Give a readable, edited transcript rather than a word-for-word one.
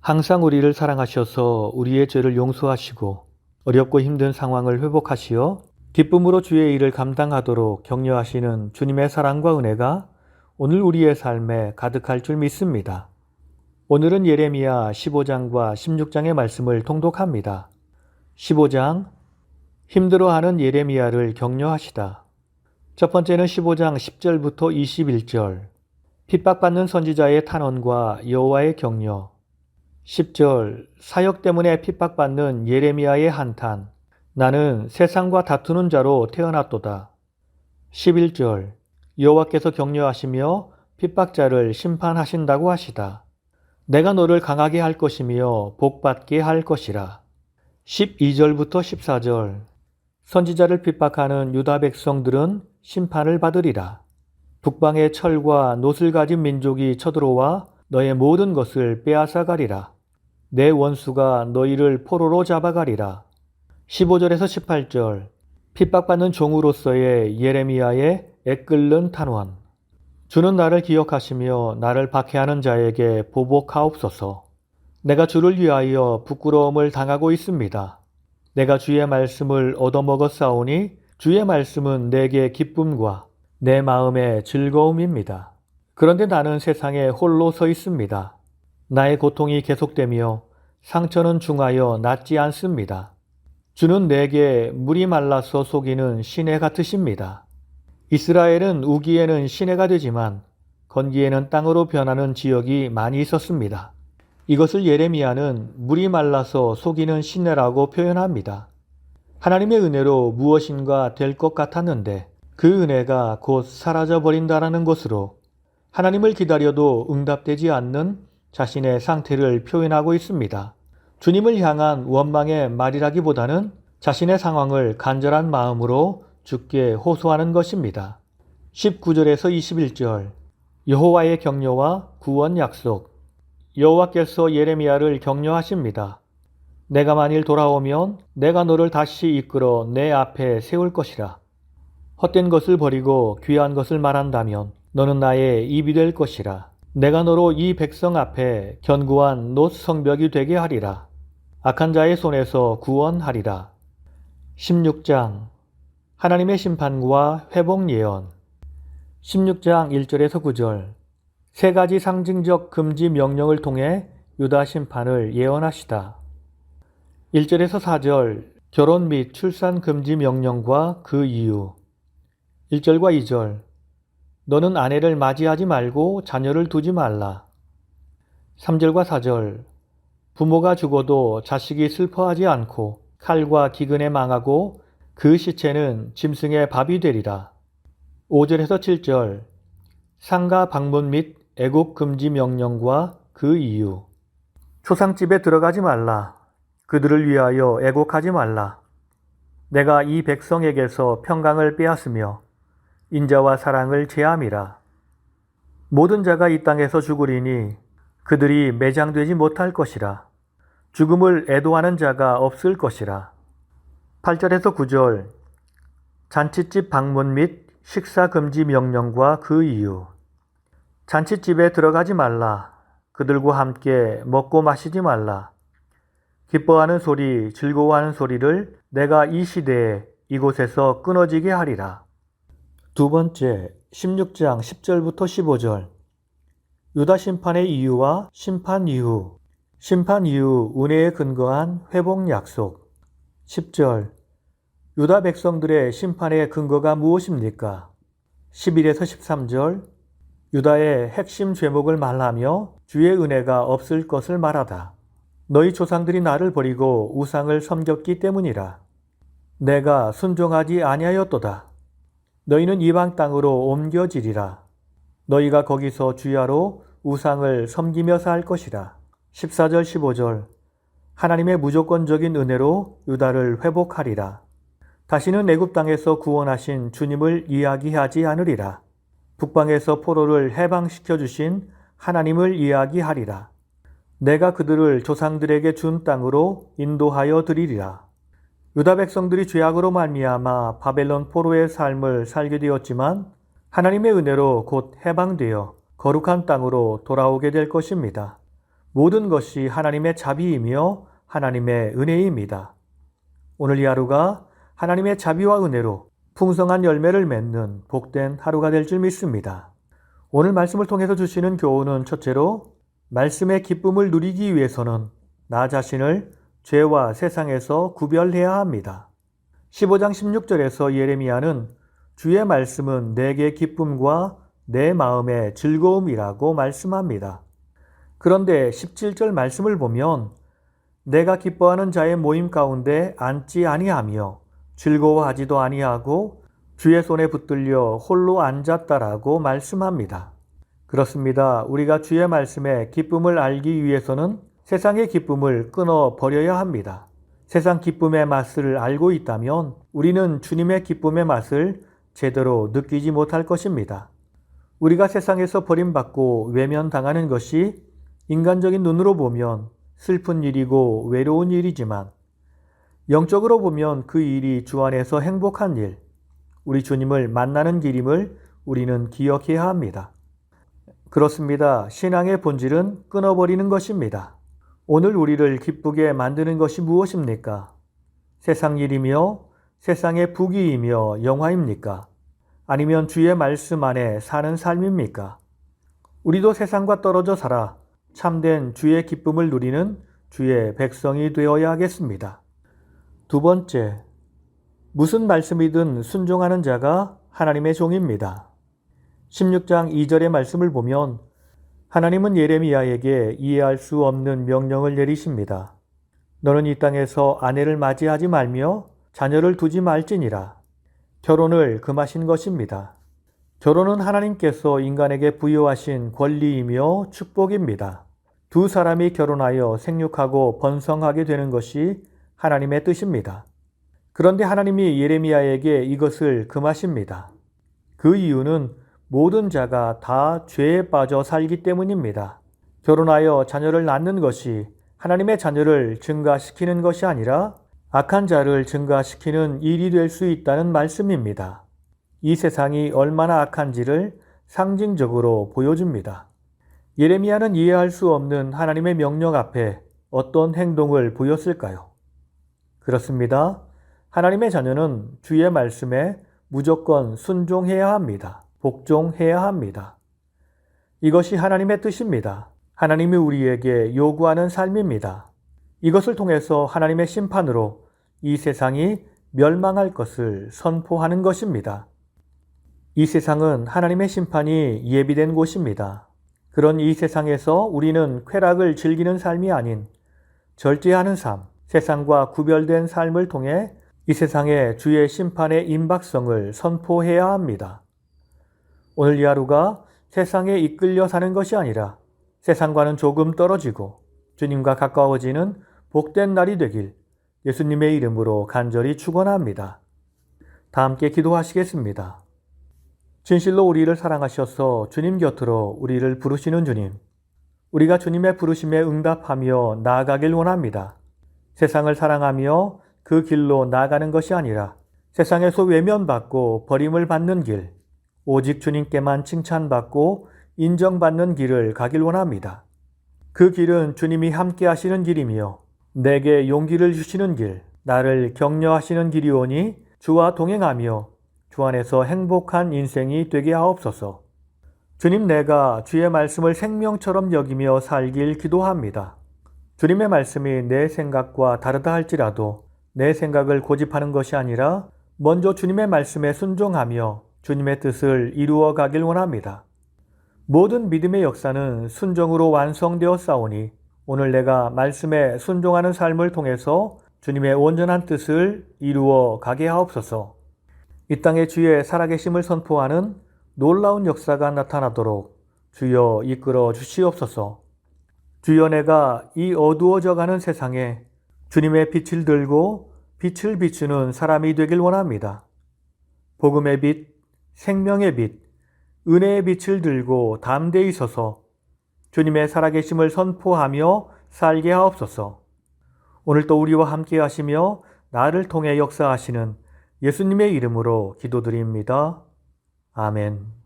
항상 우리를 사랑하셔서 우리의 죄를 용서하시고 어렵고 힘든 상황을 회복하시어 기쁨으로 주의 일을 감당하도록 격려하시는 주님의 사랑과 은혜가 오늘 우리의 삶에 가득할 줄 믿습니다. 오늘은 예레미야 15장과 16장의 말씀을 통독합니다. 15장, 힘들어하는 예레미야를 격려하시다. 첫 번째는 15장 10절부터 21절, 핍박받는 선지자의 탄원과 여호와의 격려. 10절, 사역 때문에 핍박받는 예레미야의 한탄. 나는 세상과 다투는 자로 태어났도다. 11절, 여호와께서 격려하시며 핍박자를 심판하신다고 하시다. 내가 너를 강하게 할 것이며 복받게 할 것이라. 12절부터 14절, 선지자를 핍박하는 유다 백성들은 심판을 받으리라. 북방의 철과 놋을 가진 민족이 쳐들어와 너의 모든 것을 빼앗아가리라. 내 원수가 너희를 포로로 잡아가리라. 15절에서 18절, 핍박받는 종으로서의 예레미야의 애끓는 탄원. 주는 나를 기억하시며 나를 박해하는 자에게 보복하옵소서. 내가 주를 위하여 부끄러움을 당하고 있습니다. 내가 주의 말씀을 얻어먹었사오니 주의 말씀은 내게 기쁨과 내 마음의 즐거움입니다. 그런데 나는 세상에 홀로 서 있습니다. 나의 고통이 계속되며 상처는 중하여 낫지 않습니다. 주는 내게 물이 말라서 속이는 시내 같으십니다. 이스라엘은 우기에는 시내가 되지만 건기에는 땅으로 변하는 지역이 많이 있었습니다. 이것을 예레미야는 물이 말라서 속이는 시내라고 표현합니다. 하나님의 은혜로 무엇인가 될 것 같았는데 그 은혜가 곧 사라져버린다라는 것으로 하나님을 기다려도 응답되지 않는 자신의 상태를 표현하고 있습니다. 주님을 향한 원망의 말이라기보다는 자신의 상황을 간절한 마음으로 주께 호소하는 것입니다. 19절에서 21절, 여호와의 격려와 구원 약속. 여호와께서 예레미야를 격려하십니다. 내가 만일 돌아오면 내가 너를 다시 이끌어 내 앞에 세울 것이라. 헛된 것을 버리고 귀한 것을 말한다면 너는 나의 입이 될 것이라. 내가 너로 이 백성 앞에 견고한 놋 성벽이 되게 하리라. 악한 자의 손에서 구원하리라. 16장, 하나님의 심판과 회복 예언. 16장 1절에서 9절, 세 가지 상징적 금지 명령을 통해 유다 심판을 예언하시다. 1절에서 4절, 결혼 및 출산 금지 명령과 그 이유. 1절과 2절, 너는 아내를 맞이하지 말고 자녀를 두지 말라. 3절과 4절, 부모가 죽어도 자식이 슬퍼하지 않고 칼과 기근에 망하고 그 시체는 짐승의 밥이 되리라. 5절에서 7절, 상가 방문 및 애국 금지 명령과 그 이유. 초상집에 들어가지 말라. 그들을 위하여 애곡하지 말라. 내가 이 백성에게서 평강을 빼앗으며 인자와 사랑을 제함이라. 모든 자가 이 땅에서 죽으리니 그들이 매장되지 못할 것이라. 죽음을 애도하는 자가 없을 것이라. 8절에서 9절, 잔치집 방문 및 식사 금지 명령과 그 이유. 잔치집에 들어가지 말라. 그들과 함께 먹고 마시지 말라. 기뻐하는 소리, 즐거워하는 소리를 내가 이 시대에 이곳에서 끊어지게 하리라. 두 번째, 16장 10절부터 15절, 유다 심판의 이유와 심판 이후. 심판 이후 은혜에 근거한 회복 약속. 10절, 유다 백성들의 심판의 근거가 무엇입니까? 11에서 13절, 유다의 핵심 죄목을 말하며 주의 은혜가 없을 것을 말하다. 너희 조상들이 나를 버리고 우상을 섬겼기 때문이라. 내가 순종하지 아니하였도다. 너희는 이방 땅으로 옮겨지리라. 너희가 거기서 주야로 우상을 섬기며 살 것이라. 14절 15절, 하나님의 무조건적인 은혜로 유다를 회복하리라. 다시는 애굽 땅에서 구원하신 주님을 이야기하지 않으리라. 북방에서 포로를 해방시켜 주신 하나님을 이야기하리라. 내가 그들을 조상들에게 준 땅으로 인도하여 드리리라. 유다 백성들이 죄악으로 말미암아 바벨론 포로의 삶을 살게 되었지만 하나님의 은혜로 곧 해방되어 거룩한 땅으로 돌아오게 될 것입니다. 모든 것이 하나님의 자비이며 하나님의 은혜입니다. 오늘 이 하루가 하나님의 자비와 은혜로 풍성한 열매를 맺는 복된 하루가 될 줄 믿습니다. 오늘 말씀을 통해서 주시는 교훈은 첫째로 말씀의 기쁨을 누리기 위해서는 나 자신을 죄와 세상에서 구별해야 합니다. 15장 16절에서 예레미야는 주의 말씀은 내게 기쁨과 내 마음의 즐거움이라고 말씀합니다. 그런데 17절 말씀을 보면 내가 기뻐하는 자의 모임 가운데 앉지 아니하며 즐거워하지도 아니하고 주의 손에 붙들려 홀로 앉았다라고 말씀합니다. 그렇습니다. 우리가 주의 말씀에 기쁨을 알기 위해서는 세상의 기쁨을 끊어 버려야 합니다. 세상 기쁨의 맛을 알고 있다면 우리는 주님의 기쁨의 맛을 제대로 느끼지 못할 것입니다. 우리가 세상에서 버림받고 외면당하는 것이 인간적인 눈으로 보면 슬픈 일이고 외로운 일이지만 영적으로 보면 그 일이 주 안에서 행복한 일, 우리 주님을 만나는 길임을 우리는 기억해야 합니다. 그렇습니다. 신앙의 본질은 끊어버리는 것입니다. 오늘 우리를 기쁘게 만드는 것이 무엇입니까? 세상 일이며 세상의 부귀이며 영화입니까? 아니면 주의 말씀 안에 사는 삶입니까? 우리도 세상과 떨어져 살아 참된 주의 기쁨을 누리는 주의 백성이 되어야 하겠습니다. 두 번째, 무슨 말씀이든 순종하는 자가 하나님의 종입니다. 16장 2절의 말씀을 보면 하나님은 예레미야에게 이해할 수 없는 명령을 내리십니다. 너는 이 땅에서 아내를 맞이하지 말며 자녀를 두지 말지니라. 결혼을 금하신 것입니다. 결혼은 하나님께서 인간에게 부여하신 권리이며 축복입니다. 두 사람이 결혼하여 생육하고 번성하게 되는 것이 하나님의 뜻입니다. 그런데 하나님이 예레미야에게 이것을 금하십니다. 그 이유는 모든 자가 다 죄에 빠져 살기 때문입니다. 결혼하여 자녀를 낳는 것이 하나님의 자녀를 증가시키는 것이 아니라 악한 자를 증가시키는 일이 될 수 있다는 말씀입니다. 이 세상이 얼마나 악한지를 상징적으로 보여줍니다. 예레미야는 이해할 수 없는 하나님의 명령 앞에 어떤 행동을 보였을까요? 그렇습니다. 하나님의 자녀는 주의 말씀에 무조건 순종해야 합니다. 복종해야 합니다. 이것이 하나님의 뜻입니다. 하나님이 우리에게 요구하는 삶입니다. 이것을 통해서 하나님의 심판으로 이 세상이 멸망할 것을 선포하는 것입니다. 이 세상은 하나님의 심판이 예비된 곳입니다. 그런 이 세상에서 우리는 쾌락을 즐기는 삶이 아닌 절제하는 삶, 세상과 구별된 삶을 통해 이 세상에 주의 심판의 임박성을 선포해야 합니다. 오늘 이 하루가 세상에 이끌려 사는 것이 아니라 세상과는 조금 떨어지고 주님과 가까워지는 복된 날이 되길 예수님의 이름으로 간절히 축원합니다. 다 함께 기도하시겠습니다. 진실로 우리를 사랑하셔서 주님 곁으로 우리를 부르시는 주님, 우리가 주님의 부르심에 응답하며 나아가길 원합니다. 세상을 사랑하며 그 길로 나아가는 것이 아니라 세상에서 외면받고 버림을 받는 길, 오직 주님께만 칭찬받고 인정받는 길을 가길 원합니다. 그 길은 주님이 함께 하시는 길이며 내게 용기를 주시는 길, 나를 격려하시는 길이오니 주와 동행하며 주 안에서 행복한 인생이 되게 하옵소서. 주님, 내가 주의 말씀을 생명처럼 여기며 살길 기도합니다. 주님의 말씀이 내 생각과 다르다 할지라도 내 생각을 고집하는 것이 아니라 먼저 주님의 말씀에 순종하며 주님의 뜻을 이루어 가길 원합니다. 모든 믿음의 역사는 순종으로 완성되었사오니 오늘 내가 말씀에 순종하는 삶을 통해서 주님의 온전한 뜻을 이루어 가게 하옵소서. 이 땅에 주의 살아계심을 선포하는 놀라운 역사가 나타나도록 주여 이끌어 주시옵소서. 주여, 내가 이 어두워져 가는 세상에 주님의 빛을 들고 빛을 비추는 사람이 되길 원합니다. 복음의 빛, 생명의 빛, 은혜의 빛을 들고 담대히 서서 주님의 살아계심을 선포하며 살게 하옵소서. 오늘 또 우리와 함께 하시며 나를 통해 역사하시는 예수님의 이름으로 기도드립니다. 아멘.